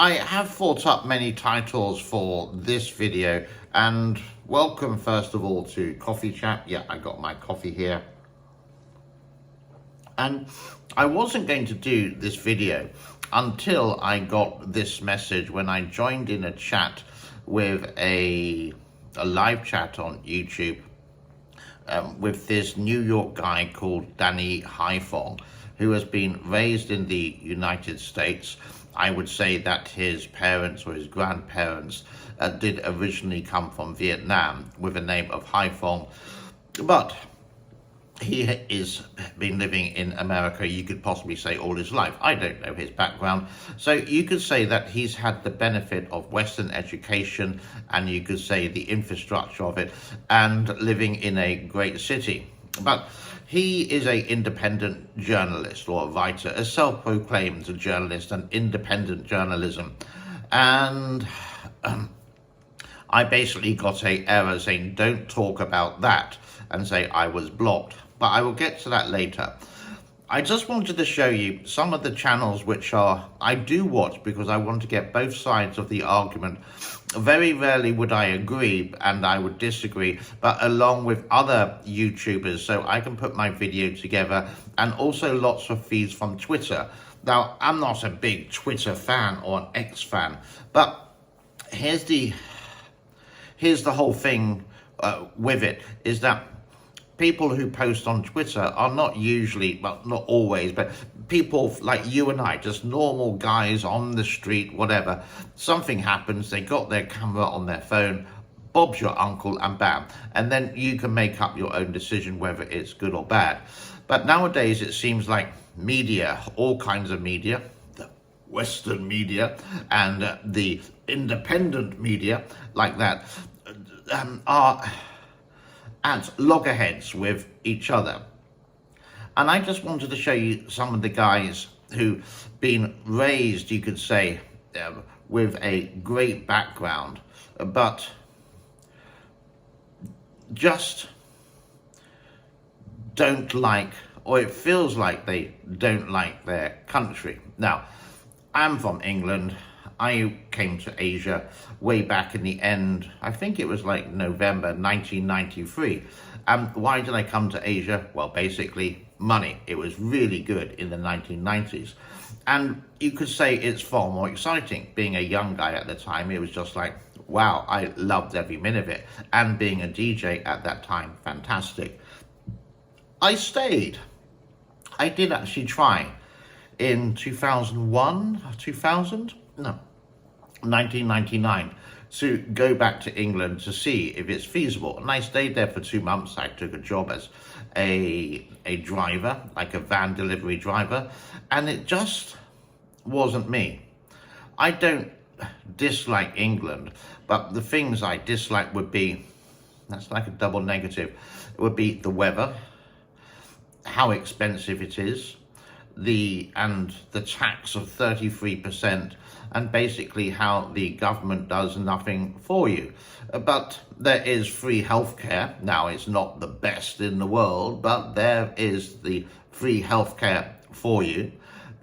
I have thought up many titles for this video, and welcome first of all to Coffee Chat. Yeah, I got my coffee here. And I wasn't going to do this video until I got this message when I joined in a chat with a live chat on YouTube with this New York guy called Danny Haifong, who has been raised in the United States. I would say that his parents or his grandparents did originally come from Vietnam with the name of Haifong, but he has been living in America, you could possibly say, all his life. I don't know his background. So you could say that he's had the benefit of Western education, and you could say the infrastructure of it, and living in a great city. But he is an independent journalist or a writer, a self-proclaimed journalist and independent journalism. And I basically got an error saying, don't talk about that, and say I was blocked. But I will get to that later. I just wanted to show you some of the channels which I do watch because I want to get both sides of the argument. Very rarely would I agree and I would disagree, but along with other YouTubers, so I can put my video together, and also lots of feeds from Twitter. Now, I'm not a big Twitter fan or an X fan, but here's the whole thing with it, is that people who post on Twitter are not usually, well, not always, but people like you and I, just normal guys on the street, whatever. Something happens, they got their camera on their phone, Bob's your uncle, and bam. And then you can make up your own decision whether it's good or bad. But nowadays it seems like media, all kinds of media, the Western media and the independent media like that, are at loggerheads with each other. And I just wanted to show you some of the guys who've been raised, you could say, with a great background, but just don't like, or it feels like they don't like their country. Now, I'm from England. I came to Asia way back in the end, I think it was like November 1993. Why did I come to Asia? Well, basically money. It was really good in the 1990s. And you could say it's far more exciting. Being a young guy at the time, it was just like, wow, I loved every minute of it. And being a DJ at that time, fantastic. I stayed. I did actually try in 1999, to go back to England to see if it's feasible. And I stayed there for 2 months. I took a job as a driver, like a van delivery driver, and it just wasn't me. I don't dislike England, but the things I dislike would be, that's like a double negative, it would be the weather, how expensive it is, the tax of 33%, and basically how the government does nothing for you. But there is free healthcare. Now, it's not the best in the world, but there is the free healthcare for you.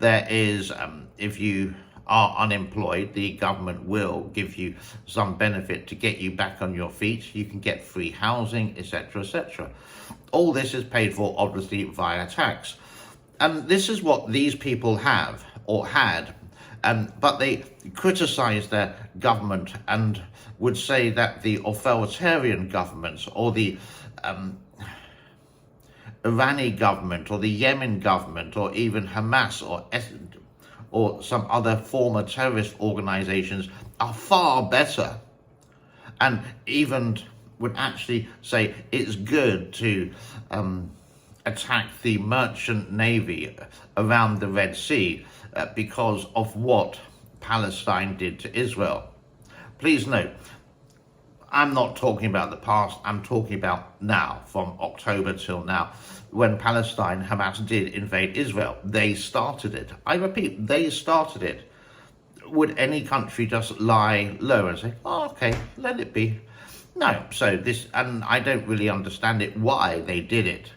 There is, if you are unemployed, the government will give you some benefit to get you back on your feet. You can get free housing, etc., etc. All this is paid for, obviously, via tax. And this is what these people have, or had, but they criticize their government and would say that the authoritarian governments, or the Iranian government, or the Yemen government, or even Hamas, or some other former terrorist organizations are far better, and even would actually say it's good to attack the merchant navy around the Red Sea because of what Palestine did to Israel. Please note, I'm not talking about the past, I'm talking about now, from October till now, when Palestine, Hamas did invade Israel. They started it. I repeat, they started it. Would any country just lie low and say, oh, okay, let it be? No, so this, and I don't really understand it, why they did it.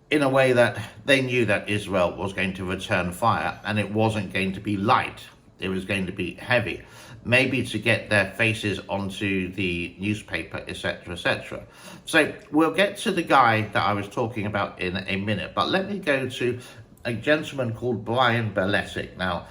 in a way that they knew that Israel was going to return fire and it wasn't going to be light. it was going to be heavy, maybe to get their faces onto the newspaper, etc., etc. So we'll get to the guy that I was talking about in a minute, but let me go to a gentleman called Brian Beletic. Now,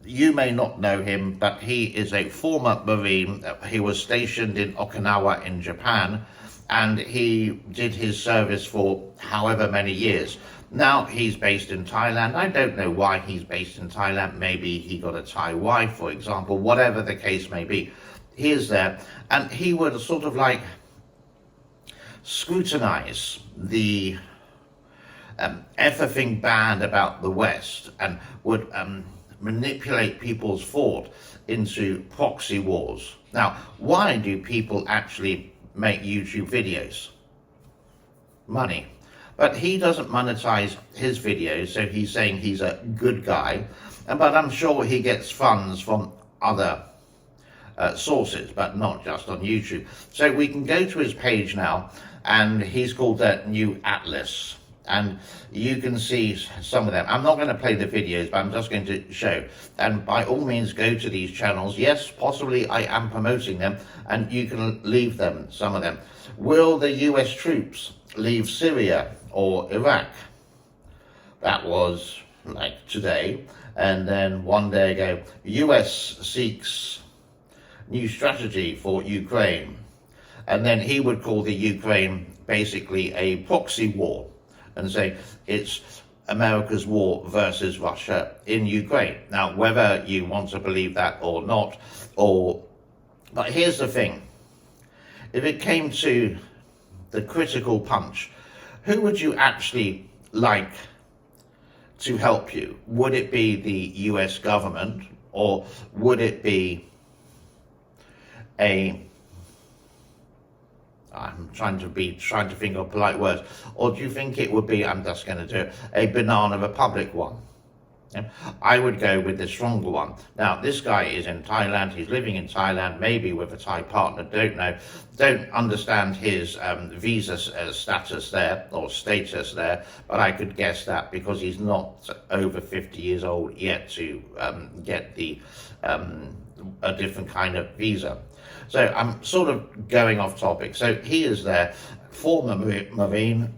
you may not know him, but he is a former Marine. He was stationed in Okinawa in Japan, and he did his service for however many years. Now he's based in Thailand. I don't know why he's based in Thailand. Maybe he got a Thai wife, for example, whatever the case may be. He is there, and he would sort of like scrutinize the everything bad about the West, and would manipulate people's thought into proxy wars. Now, why do people actually make YouTube videos? Money. But he doesn't monetize his videos, so he's saying he's a good guy. But I'm sure he gets funds from other sources, but not just on YouTube. So we can go to his page now, and he's called that New Atlas. And you can see some of them. I'm not going to play the videos, but I'm just going to show. And by all means, go to these channels. Yes, possibly I am promoting them, and you can leave them, some of them. Will the US troops leave Syria or Iraq? That was like today. And then one day ago, US seeks new strategy for Ukraine. And then he would call the Ukraine basically a proxy war, and say it's America's war versus Russia in Ukraine. Now, whether you want to believe that or not, but here's the thing. If it came to the critical punch, who would you actually like to help you? Would it be the US government, or would it be I'm trying to think of polite words, or do you think it would be, I'm just going to do it, a banana republic one? I would go with the stronger one. Now, this guy is in Thailand. He's living in Thailand, maybe with a Thai partner, don't know. Don't understand his visa status there, or status there, but I could guess that because he's not over 50 years old yet to get the a different kind of visa. So I'm sort of going off topic. So he is there, former Marine,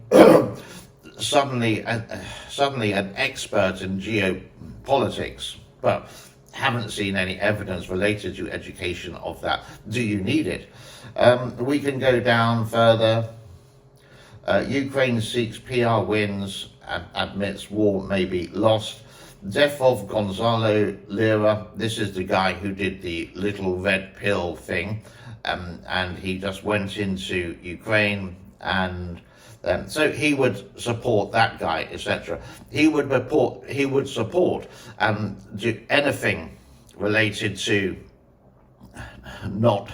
suddenly an expert in geopolitics, but haven't seen any evidence related to education of that. Do you need it? We can go down further. Ukraine seeks PR wins and admits war may be lost. Death of Gonzalo Lira. This is the guy who did the little red pill thing, and he just went into Ukraine, and so he would support that guy, etc. He would support do anything related to not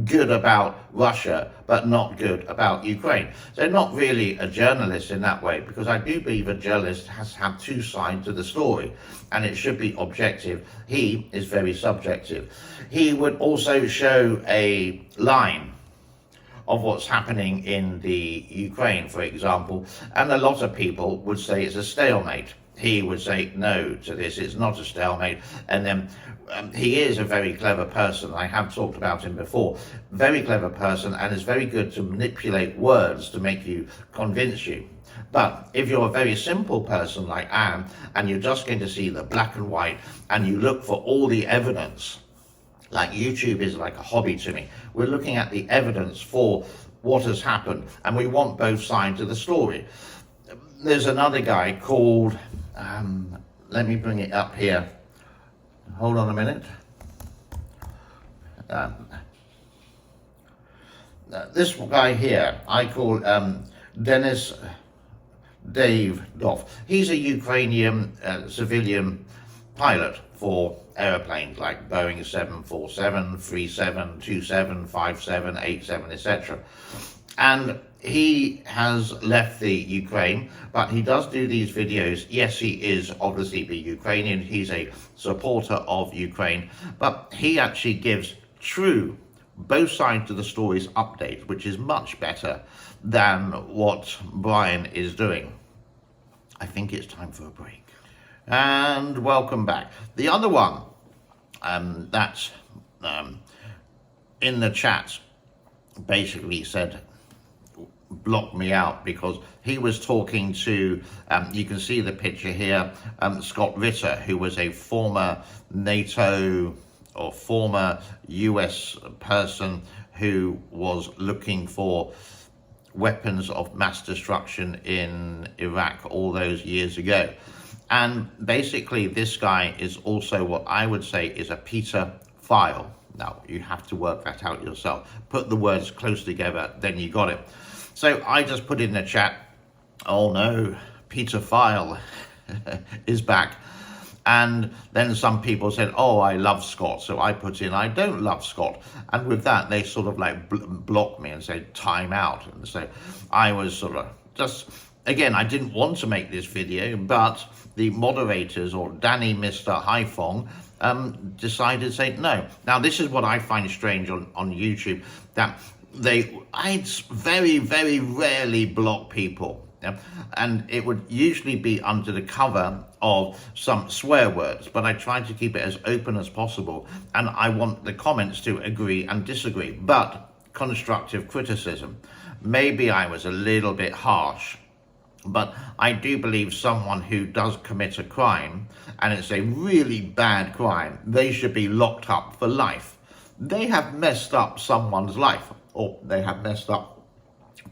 good about Russia, but not good about Ukraine. So not really a journalist in that way, because I do believe a journalist has to have two sides to the story, and it should be objective. He is very subjective. He would also show a line of what's happening in the Ukraine, for example, and a lot of people would say it's a stalemate. He would say no to this, it's not a stalemate. And then he is a very clever person. I have talked about him before. Very clever person, and is very good to manipulate words to make you convince you. But if you're a very simple person like I am, and you're just going to see the black and white, and you look for all the evidence, like YouTube is like a hobby to me. We're looking at the evidence for what has happened, and we want both sides of the story. There's another guy called, let me bring it up here. Hold on a minute. This guy here, I call Denis Davidov. He's a Ukrainian civilian pilot for airplanes like Boeing 747, 37, 27, 57, 87, etc. And he has left the Ukraine, but he does do these videos. Yes, he is obviously the Ukrainian. He's a supporter of Ukraine, but he actually gives true, both sides of the stories update, which is much better than what Brian is doing. I think it's time for a break. And welcome back. The other one that in the chat basically said, blocked me out because he was talking to, you can see the picture here, Scott Ritter, who was a former NATO or former US person who was looking for weapons of mass destruction in Iraq all those years ago. And basically this guy is also what I would say is a pedophile. Now, you have to work that out yourself. Put the words close together, then you got it. So I just put in the chat, oh no, pedophile is back. And then some people said, oh, I love Scott. So I put in, I don't love Scott. And with that, they sort of like blocked me and said, time out. And so I was sort of just, again, I didn't want to make this video, but the moderators, or Danny Mr. Haifong, decided to say no. Now, this is what I find strange on YouTube, that I very, very rarely block people. Yeah? And it would usually be under the cover of some swear words, but I try to keep it as open as possible. And I want the comments to agree and disagree, but constructive criticism. Maybe I was a little bit harsh, but I do believe someone who does commit a crime, and it's a really bad crime, they should be locked up for life. They have messed up someone's life, or they have messed up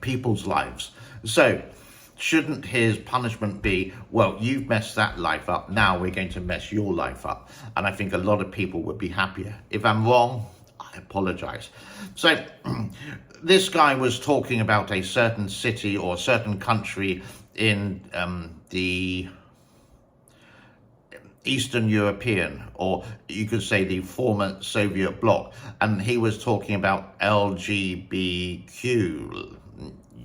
people's lives. So shouldn't his punishment be, well, you've messed that life up, now we're going to mess your life up? And I think a lot of people would be happier. If I'm wrong, I apologize. So this guy was talking about a certain city or a certain country in the Eastern European, or you could say the former Soviet bloc, and he was talking about LGBTQ.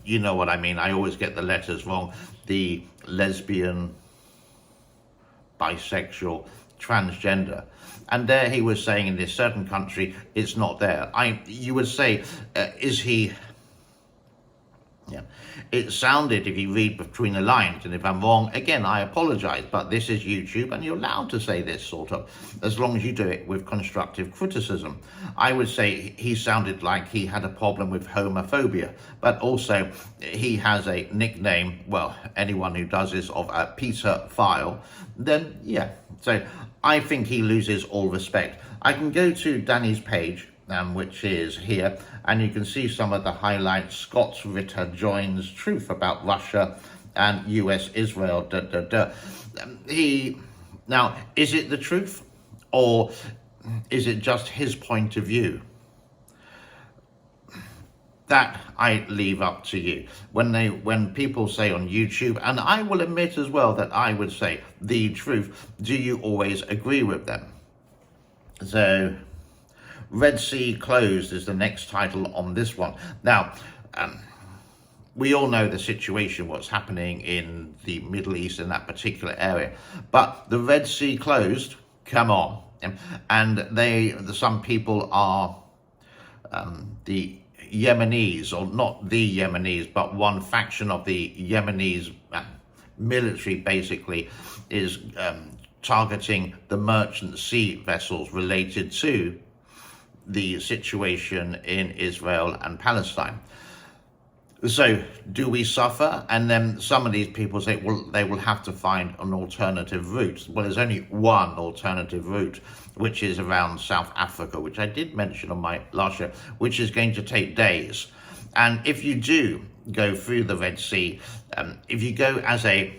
You know what I mean, I always get the letters wrong. The lesbian, bisexual, transgender. And there he was saying in this certain country, it's not there. You would say, is he... Yeah, it sounded, if you read between the lines, and if I'm wrong, again, I apologize, but this is YouTube and you're allowed to say this sort of, as long as you do it with constructive criticism. I would say he sounded like he had a problem with homophobia, but also he has a nickname, well, anyone who does this, of a pedophile, then yeah. So I think he loses all respect. I can go to Danny's page, which is here, and you can see some of the highlights. Scott Ritter joins truth about Russia and US Israel. Now, is it the truth, or is it just his point of view? That I leave up to you. When people say on YouTube, and I will admit as well that I would say the truth, do you always agree with them? So Red Sea closed is the next title on this one. Now, we all know the situation, what's happening in the Middle East in that particular area. But the Red Sea closed, come on. And some people are the Yemenis, or not the Yemenis, but one faction of the Yemenis military basically is targeting the merchant sea vessels related to the situation in Israel and Palestine. So do we suffer? And then some of these people say, well, they will have to find an alternative route. Well, there's only one alternative route, which is around South Africa, which I did mention on my last show, which is going to take days. And if you do go through the Red Sea, if you go as a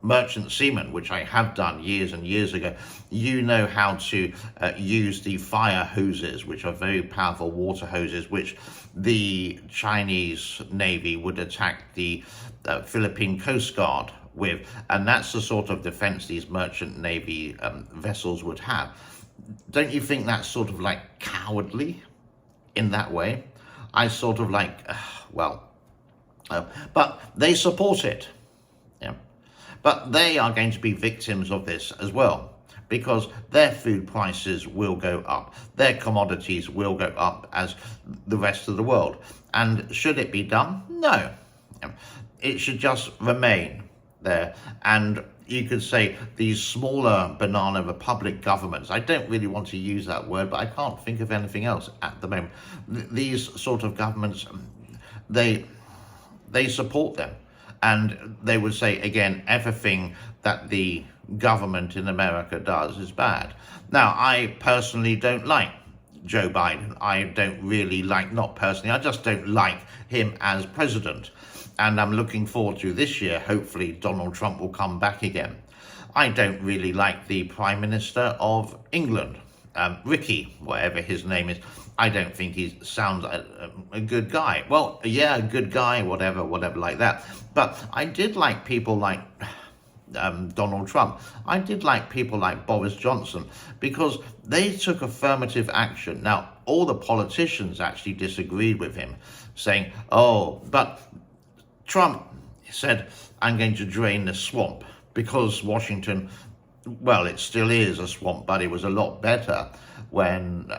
merchant seaman, which I have done years and years ago, you know how to use the fire hoses, which are very powerful water hoses, which the Chinese Navy would attack the Philippine Coast Guard with. And that's the sort of defense these merchant Navy vessels would have. Don't you think that's sort of like cowardly in that way? I sort of like, but they support it. Yeah. But they are going to be victims of this as well, because their food prices will go up. Their commodities will go up as the rest of the world. And should it be done? No. It should just remain there. And you could say these smaller banana republic governments, I don't really want to use that word, but I can't think of anything else at the moment. These sort of governments, they support them. And they would say, again, everything that the government in America does is bad. Now, I personally don't like Joe Biden. I don't really like, not personally, I just don't like him as president. And I'm looking forward to this year, hopefully Donald Trump will come back again. I don't really like the Prime Minister of England, Ricky, whatever his name is. I don't think he sounds like a good guy. Well, yeah, a good guy, whatever like that. But I did like people like Donald Trump. I did like people like Boris Johnson because they took affirmative action. Now, all the politicians actually disagreed with him, saying, oh, but Trump said, I'm going to drain the swamp because Washington, well, it still is a swamp, but it was a lot better when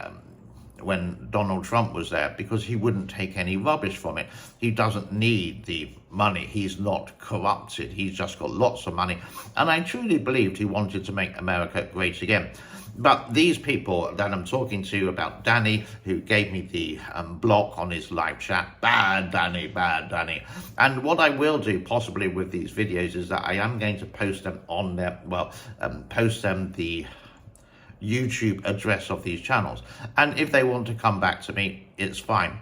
Donald Trump was there because he wouldn't take any rubbish from it. He doesn't need the money. He's not corrupted. He's just got lots of money. And I truly believed he wanted to make America great again. But these people that I'm talking to about Danny, who gave me the block on his live chat, bad Danny. And what I will do possibly with these videos is that I am going to post them on their, post them the YouTube address of these channels. And if they want to come back to me, it's fine.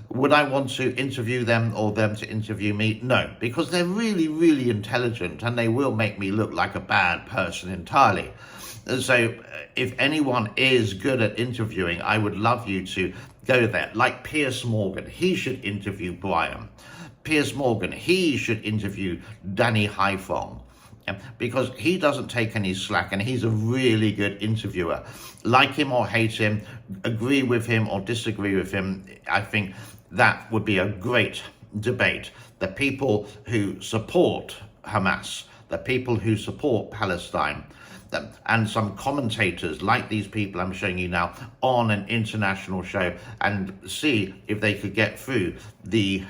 Would I want to interview them or them to interview me? No, because they're really, really intelligent and they will make me look like a bad person entirely. So if anyone is good at interviewing, I would love you to go there. Like Piers Morgan, he should interview Brian. Piers Morgan, he should interview Danny Haifong. Because he doesn't take any slack and he's a really good interviewer. Like him or hate him, agree with him or disagree with him, I think that would be a great debate. The people who support Hamas, the people who support Palestine, and some commentators like these people I'm showing you now on an international show, and see if they could get through the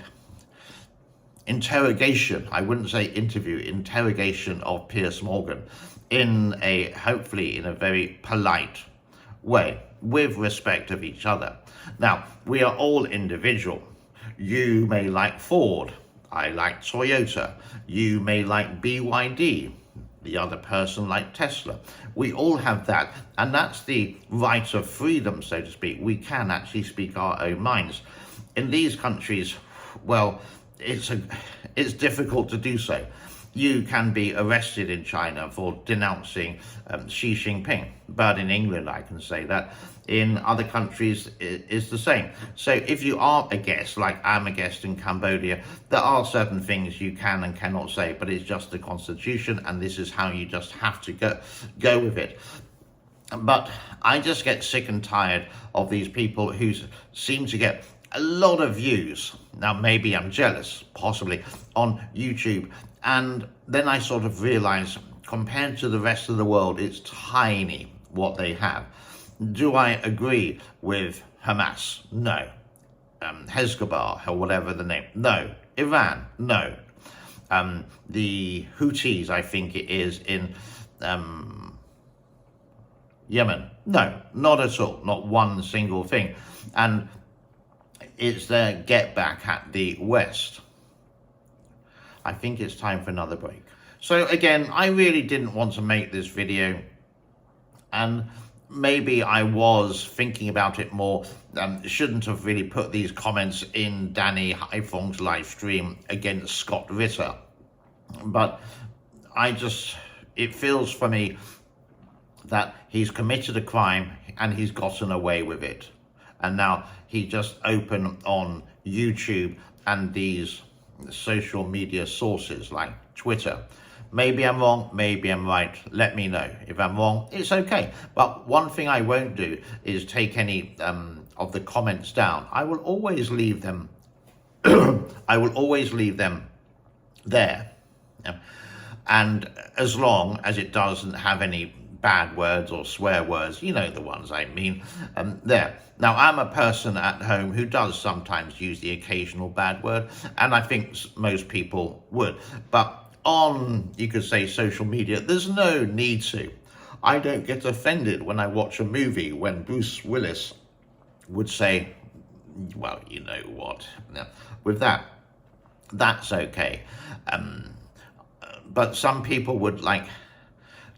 interrogation, I wouldn't say interview, interrogation of Piers Morgan in a, hopefully in a very polite way, with respect of each other. Now, we are all individual. You may like Ford, I like Toyota, you may like BYD, the other person like Tesla. We all have that, and that's the right of freedom, so to speak. We can actually speak our own minds. In these countries, well, it's difficult to do so. You can be arrested in China for denouncing Xi Jinping, but in England I can say that. In other countries it's the same. So if you are a guest, like I'm a guest in Cambodia, there are certain things you can and cannot say, but it's just the constitution, and this is how you just have to go with it. But I just get sick and tired of these people who seem to get a lot of views. Now, maybe I'm jealous, possibly, on YouTube. And then I sort of realize, compared to the rest of the world, it's tiny what they have. Do I agree with Hamas? No. Hezbollah, or whatever the name? No. Iran? No. The Houthis, I think it is, in Yemen? No, not at all. Not one single thing. And it's their get back at the West. I think it's time for another break. So again, I really didn't want to make this video, and maybe I was thinking about it more. Shouldn't have really put these comments in Danny Haifong's live stream against Scott Ritter. But it feels for me that he's committed a crime and he's gotten away with it. And now he just open on YouTube and these social media sources like Twitter. Maybe I'm wrong, maybe I'm right. Let me know. If I'm wrong, it's okay. But one thing I won't do is take any of the comments down. I will always leave them. I will always leave them there. And as long as it doesn't have any bad words or swear words, you know the ones I mean, there. Now, I'm a person at home who does sometimes use the occasional bad word, and I think most people would. But on, you could say, social media. There's no need to. I don't get offended when I watch a movie when Bruce Willis would say, well, you know what, now, with that, that's okay. But some people would like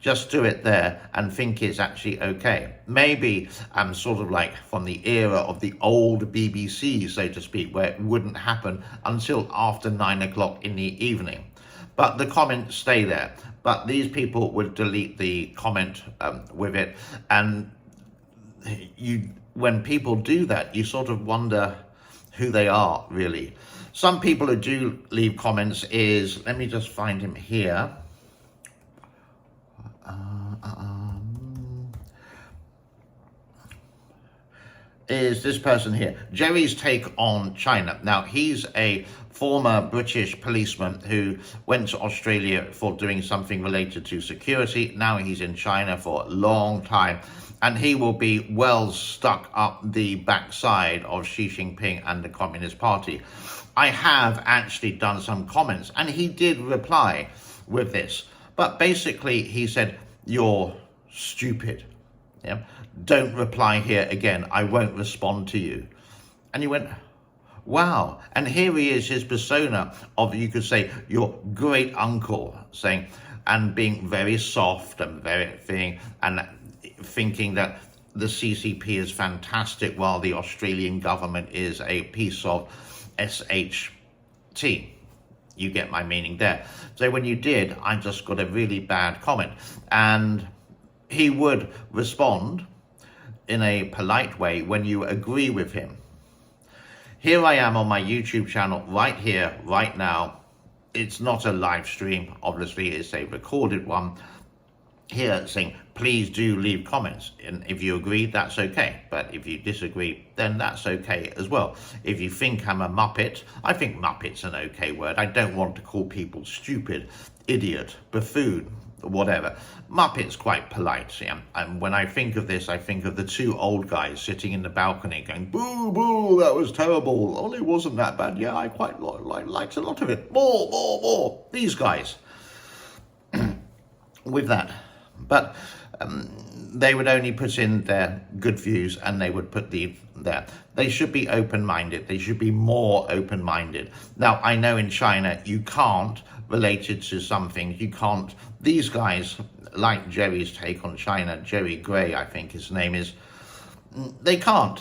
just do it there and think it's actually okay. Maybe I'm sort of like from the era of the old BBC, so to speak, where it wouldn't happen until after 9 o'clock in the evening. But the comments stay there. But these people would delete the comment with it. And when people do that, you sort of wonder who they are, really. Some people who do leave comments is, let me just find him here. Is this person here, Jerry's take on China. Now, he's a former British policeman who went to Australia for doing something related to security. Now he's in China for a long time, and he will be well stuck up the backside of Xi Jinping and the Communist Party. I have actually done some comments, and he did reply with this. But basically, he said, "You're stupid. Yeah? Don't reply here again. I won't respond to you." And you went, wow. And here he is, his persona of, you could say, your great uncle, saying, and being very soft and very thing, and thinking that the CCP is fantastic while the Australian government is a piece of SHT. You get my meaning there. So when you did, I just got a really bad comment. And he would respond in a polite way when you agree with him. Here I am on my YouTube channel right here, right now. It's not a live stream, obviously, it's a recorded one. Here saying, please do leave comments. And if you agree, that's okay. But if you disagree, then that's okay as well. If you think I'm a muppet, I think muppet's an okay word. I don't want to call people stupid, idiot, buffoon, whatever. Muppet's quite polite, yeah. And when I think of this, I think of the two old guys sitting in the balcony going, boo, boo, that was terrible. Only it wasn't that bad. Yeah, I quite liked a lot of it. More, more, more. These guys. With that. But they would only put in their good views, and they would put there. They should be open-minded. They should be more open-minded. Now, I know in China you can't, related to something, you can't. These guys, like Jerry's take on China, Jerry Gray, I think his name is, they can't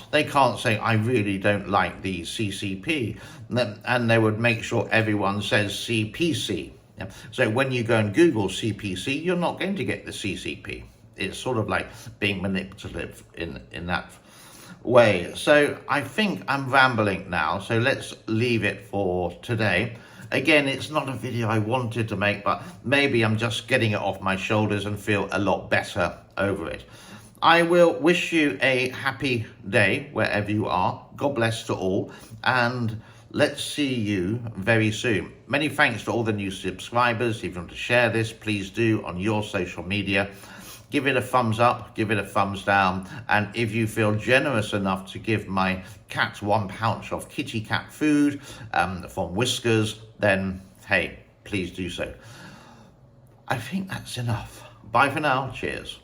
say, I really don't like the CCP. And they would make sure everyone says CPC. So when you go and Google CPC, you're not going to get the CCP. It's sort of like being manipulative in that way. So I think I'm rambling now, so let's leave it for today. Again, it's not a video I wanted to make, but maybe I'm just getting it off my shoulders and feel a lot better over it. I will wish you a happy day wherever you are. God bless to all, and let's see you very soon. Many thanks to all the new subscribers. If you want to share this, please do on your social media. Give it a thumbs up, give it a thumbs down. And if you feel generous enough to give my cat 1 pouch of kitty cat food from Whiskers, then hey, please do so. I think that's enough. Bye for now. Cheers.